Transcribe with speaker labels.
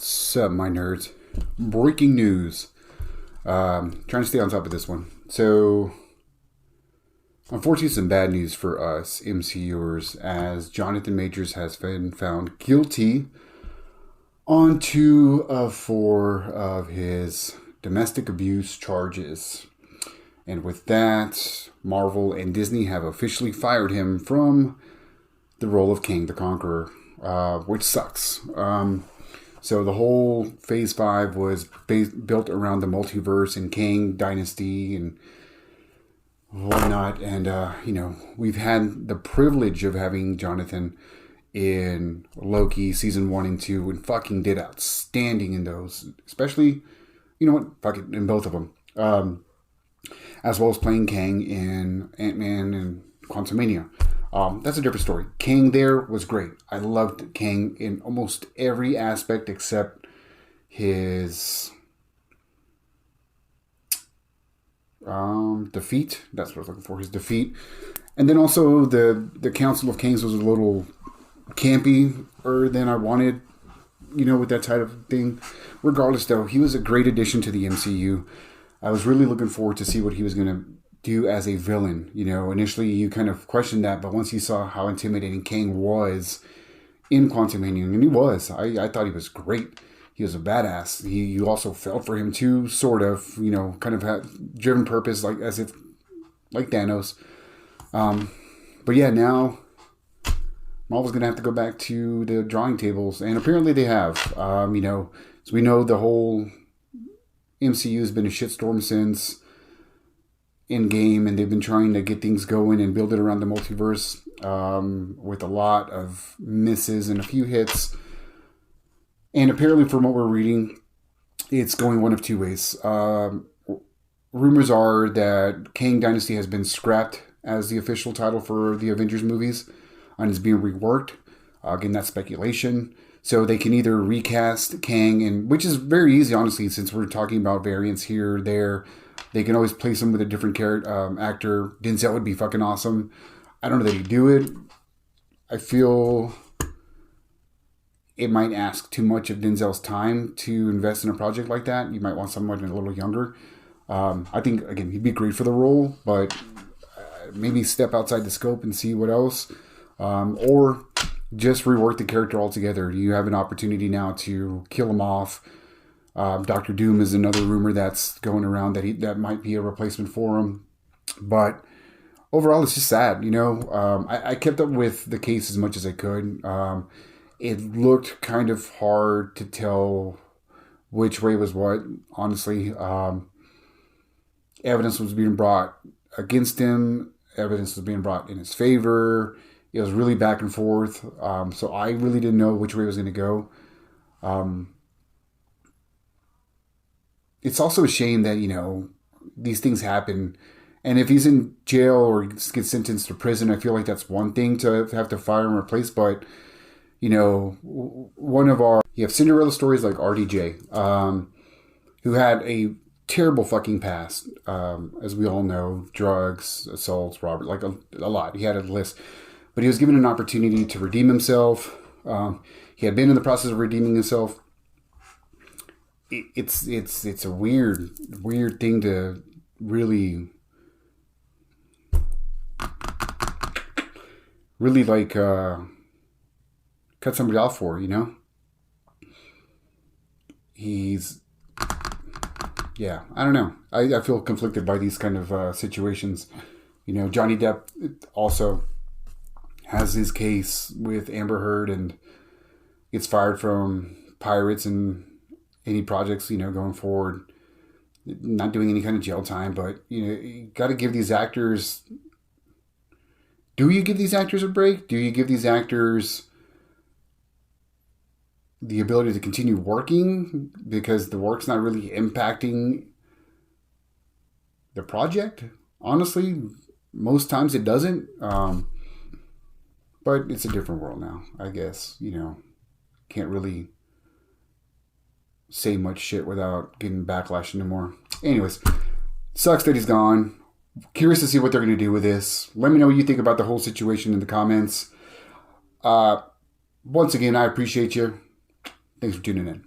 Speaker 1: What's up, my nerds? Breaking news. Trying to stay on top of this one. So, unfortunately, some bad news for us MCUers, as Jonathan Majors has been found guilty on 2 of 4 of his domestic abuse charges. And with that, Marvel and Disney have officially fired him from the role of Kang the Conqueror, which sucks. So the whole Phase 5 was built around the multiverse and Kang Dynasty and whatnot. And, we've had the privilege of having Jonathan in Loki Season 1 and 2 and fucking did outstanding in those. Especially, in both of them. As well as playing Kang in Ant-Man and Quantumania. That's a different story. Kang there was great. I loved Kang in almost every aspect except his defeat. That's what I was looking for. His defeat. And then also the Council of Kings was a little campier than I wanted, with that type of thing. Regardless, though, he was a great addition to the MCU. I was really looking forward to see what he was going to do as a villain. Initially you kind of questioned that, but once you saw how intimidating Kang was in Quantumania, and he was, I thought he was great. He was a badass. You also felt for him too, sort of, kind of had driven purpose, like Thanos. But yeah, now Marvel's gonna have to go back to the drawing tables, and apparently they have. So we know the whole MCU has been a shitstorm since Endgame, and they've been trying to get things going and build it around the multiverse, with a lot of misses and a few hits. And apparently, from what we're reading, it's going one of 2 ways. Rumors are that Kang Dynasty has been scrapped as the official title for the Avengers movies and is being reworked. Again, that's speculation. So they can either recast Kang, which is very easy, honestly, since we're talking about variants here, there. They can always place him with a different actor. Denzel would be fucking awesome. I don't know that he'd do it. I feel it might ask too much of Denzel's time to invest in a project like that. You might want someone a little younger. I think, again, he'd be great for the role, but maybe step outside the scope and see what else. Or just rework the character altogether. You have an opportunity now to kill him off. Doctor Doom is another rumor that's going around that might be a replacement for him. But overall, it's just sad, I kept up with the case as much as I could. It looked kind of hard to tell which way was what, honestly. Evidence was being brought against him. Evidence was being brought in his favor. It was really back and forth. So I really didn't know which way it was going to go. It's also a shame that, these things happen. And if he's in jail or gets sentenced to prison, I feel like that's one thing to have to fire and replace. But, you have Cinderella stories like RDJ, who had a terrible fucking past. As we all know, drugs, assaults, robbery, like a lot. He had a list. But he was given an opportunity to redeem himself. He had been in the process of redeeming himself. It's a weird thing to really like cut somebody off for, He's, yeah, I don't know. I feel conflicted by these kind of situations. Johnny Depp also has his case with Amber Heard and gets fired from Pirates and any projects, going forward, not doing any kind of jail time, but, you got to give these actors, do you give these actors a break? Do you give these actors the ability to continue working because the work's not really impacting the project? Honestly, most times it doesn't, but it's a different world now, I guess, can't really say much shit without getting backlash anymore. Anyways, sucks that he's gone. Curious to see what they're going to do with this. Let me know what you think about the whole situation in the comments. Once again, I appreciate you. Thanks for tuning in.